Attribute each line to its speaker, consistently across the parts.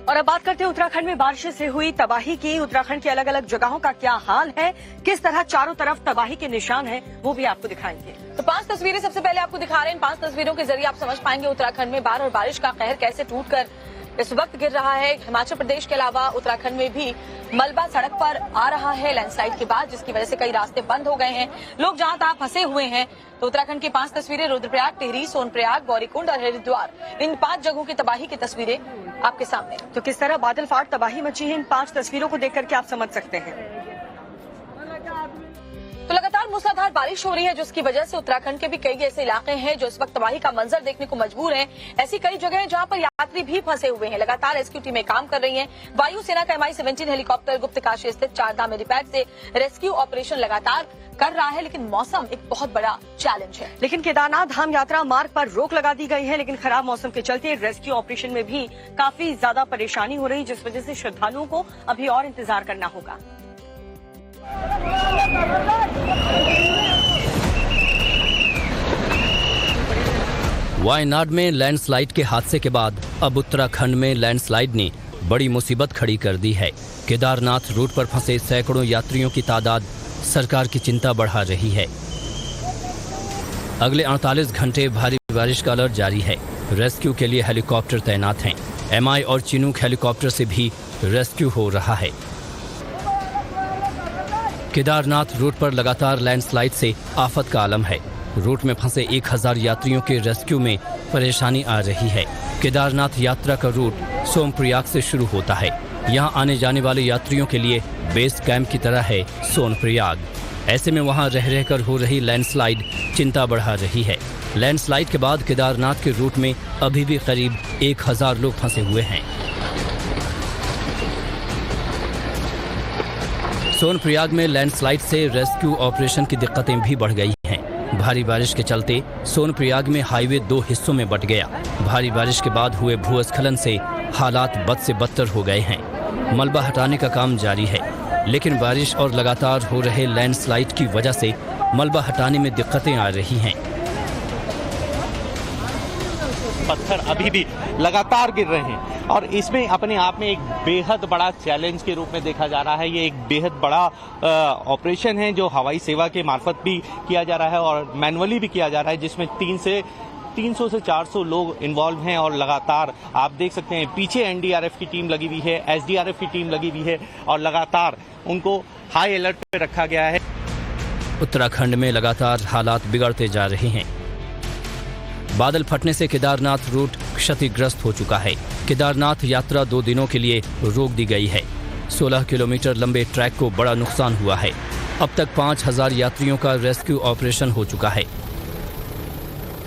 Speaker 1: और अब बात करते हैं उत्तराखंड में बारिश से हुई तबाही की। उत्तराखंड की अलग अलग जगहों का क्या हाल है, किस तरह चारों तरफ तबाही के निशान हैं, वो भी आपको दिखाएंगे।
Speaker 2: तो 5 तस्वीरें सबसे पहले आपको दिखा रहे हैं। इन 5 तस्वीरों के जरिए आप समझ पाएंगे उत्तराखंड में बाढ़ और बारिश का कहर कैसे टूटकर इस वक्त गिर रहा है। हिमाचल प्रदेश के अलावा उत्तराखंड में भी मलबा सड़क पर आ रहा है लैंडस्लाइड के बाद, जिसकी वजह से कई रास्ते बंद हो गए हैं, लोग जहां तहां फंसे हुए हैं। तो उत्तराखंड की 5 तस्वीरें, रुद्रप्रयाग, टिहरी, सोनप्रयाग, गौरीकुंड और हरिद्वार, इन 5 जगहों की तबाही की तस्वीरें आपके सामने।
Speaker 1: तो किस तरह बादल फाट तबाही मची है, इन 5 तस्वीरों को देख करके आप समझ सकते हैं।
Speaker 2: तो लगातार मूसलाधार बारिश हो रही है, जिसकी वजह से उत्तराखंड के भी कई ऐसे इलाके हैं जो इस वक्त तबाही का मंजर देखने को मजबूर हैं। ऐसी कई जगह हैं जहां पर यात्री भी फंसे हुए हैं। लगातार रेस्क्यू टीमें काम कर रही हैं। वायुसेना का MI-17 हेलीकॉप्टर गुप्तकाशी स्थित चारधाम हेलीपैड से रेस्क्यू ऑपरेशन लगातार कर रहा है, लेकिन मौसम एक बहुत बड़ा चैलेंज है।
Speaker 1: लेकिन केदारनाथ धाम यात्रा मार्ग पर रोक लगा दी गई है, लेकिन खराब मौसम के चलते रेस्क्यू ऑपरेशन में भी काफी ज्यादा परेशानी हो रही, जिस वजह से श्रद्धालुओं को अभी और इंतजार करना होगा।
Speaker 3: वायनाड में लैंडस्लाइड के हादसे के बाद अब उत्तराखंड में लैंडस्लाइड ने बड़ी मुसीबत खड़ी कर दी है। केदारनाथ रूट पर फंसे सैकड़ों यात्रियों की तादाद सरकार की चिंता बढ़ा रही है। अगले 48 घंटे भारी बारिश का अलर्ट जारी है। रेस्क्यू के लिए हेलीकॉप्टर तैनात हैं। MI और चिनूक हेलीकॉप्टर से भी रेस्क्यू हो रहा है। केदारनाथ रूट पर लगातार लैंडस्लाइड से आफत का आलम है। रूट में फंसे 1000 यात्रियों के रेस्क्यू में परेशानी आ रही है। केदारनाथ यात्रा का रूट सोनप्रयाग से शुरू होता है। यहां आने जाने वाले यात्रियों के लिए बेस कैंप की तरह है सोनप्रयाग। ऐसे में वहां रह रहकर हो रही लैंडस्लाइड चिंता बढ़ा रही है। लैंडस्लाइड के बाद केदारनाथ के रूट में अभी भी करीब 1000 लोग फंसे हुए हैं। सोनप्रयाग में लैंडस्लाइड से रेस्क्यू ऑपरेशन की दिक्कतें भी बढ़ गई हैं। भारी बारिश के चलते सोनप्रयाग में हाईवे 2 हिस्सों में बंट गया। भारी बारिश के बाद हुए भूस्खलन से हालात बद से बदतर हो गए हैं। मलबा हटाने का काम जारी है, लेकिन बारिश और लगातार हो रहे लैंडस्लाइड की वजह से मलबा हटाने में दिक्कतें आ रही हैं।
Speaker 4: पत्थर अभी भी लगातार गिर रहे हैं और इसमें अपने आप में एक बेहद बड़ा चैलेंज के रूप में देखा जा रहा है। ये एक बेहद बड़ा ऑपरेशन है जो हवाई सेवा के मार्फत भी किया जा रहा है और मैनुअली भी किया जा रहा है, जिसमें 300 से 400 लोग इन्वॉल्व हैं और लगातार आप देख सकते हैं पीछे NDRF की टीम लगी हुई है, SDRF की टीम लगी हुई है और लगातार उनको हाई अलर्ट पे रखा गया है।
Speaker 3: उत्तराखंड में लगातार हालात बिगड़ते जा रहे हैं। बादल फटने से केदारनाथ रूट क्षतिग्रस्त हो चुका है। केदारनाथ यात्रा 2 दिनों के लिए रोक दी गई है। 16 किलोमीटर लंबे ट्रैक को बड़ा नुकसान हुआ है। अब तक 5000 यात्रियों का रेस्क्यू ऑपरेशन हो चुका है।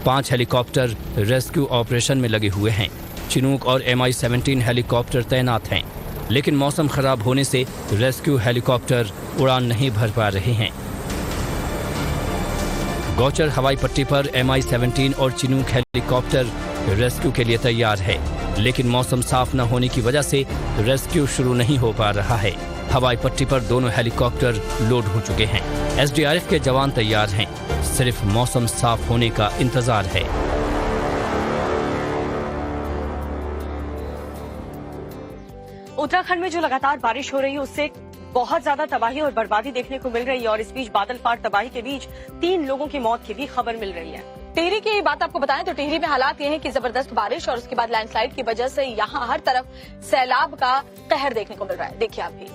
Speaker 3: 5 हेलीकॉप्टर रेस्क्यू ऑपरेशन में लगे हुए हैं। चिनूक और MI-17 हेलीकॉप्टर तैनात हैं, लेकिन मौसम खराब होने से रेस्क्यू हेलीकॉप्टर उड़ान नहीं भर पा रहे हैं। गौचर हवाई पट्टी पर MI-17 और चिनूक हेलीकॉप्टर रेस्क्यू के लिए तैयार है, लेकिन मौसम साफ न होने की वजह से रेस्क्यू शुरू नहीं हो पा रहा है। हवाई पट्टी पर दोनों हेलीकॉप्टर लोड हो चुके हैं। SDRF के जवान तैयार हैं, सिर्फ मौसम साफ होने का इंतजार है।
Speaker 1: उत्तराखंड में जो लगातार बारिश हो रही है उससे बहुत ज्यादा तबाही और बर्बादी देखने को मिल रही है और इस बीच बादल फाट तबाही के बीच 3 लोगों की मौत की भी खबर मिल रही है।
Speaker 2: टिहरी की बात आपको बताएं तो टिहरी में हालात ये हैं कि जबरदस्त बारिश और उसके बाद लैंडस्लाइड की वजह से यहाँ हर तरफ सैलाब का कहर देखने को मिल रहा है। देखिए आप भी।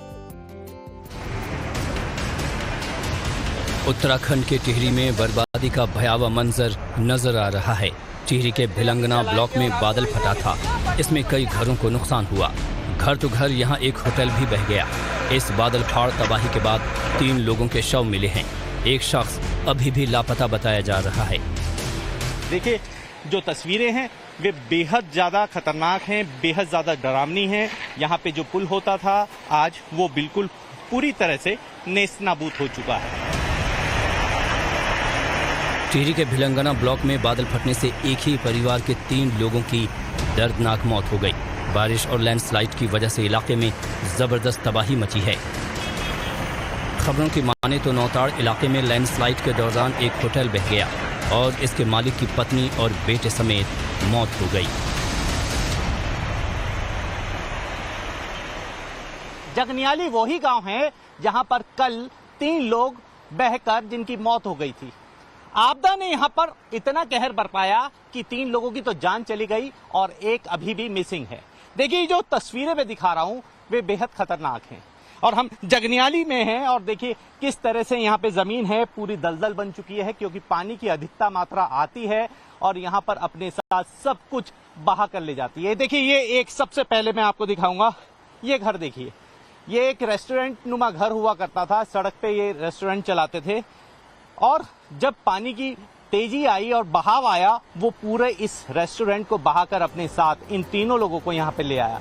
Speaker 3: उत्तराखंड के टिहरी में बर्बादी का भयावह मंजर नजर आ रहा है। टिहरी के भिलंगना ब्लॉक में बादल फटा था। इसमें कई घरों को नुकसान हुआ। घर तो घर, यहाँ एक होटल भी बह गया। इस बादल फाड़ तबाही के बाद 3 लोगों के शव मिले हैं। एक शख्स अभी भी लापता बताया जा रहा है।
Speaker 4: देखिए, जो तस्वीरें हैं वे बेहद ज़्यादा खतरनाक हैं, बेहद ज़्यादा डरावनी हैं। यहाँ पे जो पुल होता था आज वो बिल्कुल पूरी तरह से नेस्तनाबूद हो चुका है।
Speaker 3: टिहरी के भिलंगना ब्लॉक में बादल फटने से एक ही परिवार के 3 लोगों की दर्दनाक मौत हो गई। बारिश और लैंडस्लाइड की वजह से इलाके में जबरदस्त तबाही मची है। खबरों की माने तो नौताड़ इलाके में लैंडस्लाइड के दौरान एक होटल बह गया और इसके मालिक की पत्नी और बेटे समेत मौत हो गई।
Speaker 4: जगनियाली वही गांव है जहां पर कल 3 लोग बहकर जिनकी मौत हो गई थी। आपदा ने यहां पर इतना कहर बरपाया कि 3 लोगों की तो जान चली गई और एक अभी भी मिसिंग है। देखिए जो तस्वीरें मैं दिखा रहा हूं वे बेहद खतरनाक हैं और हम जगनियाली में हैं और देखिए किस तरह से यहाँ पे जमीन है पूरी दलदल बन चुकी है क्योंकि पानी की अधिकता मात्रा आती है और यहाँ पर अपने साथ सब कुछ बहा कर ले जाती है। देखिए ये एक सबसे पहले मैं आपको दिखाऊंगा, ये घर देखिए, ये एक रेस्टोरेंट नुमा घर हुआ करता था, सड़क पे ये रेस्टोरेंट चलाते थे और जब पानी की तेजी आई और बहाव आया वो पूरे इस रेस्टोरेंट को बहाकर अपने साथ इन तीनों लोगों को यहाँ पे ले आया।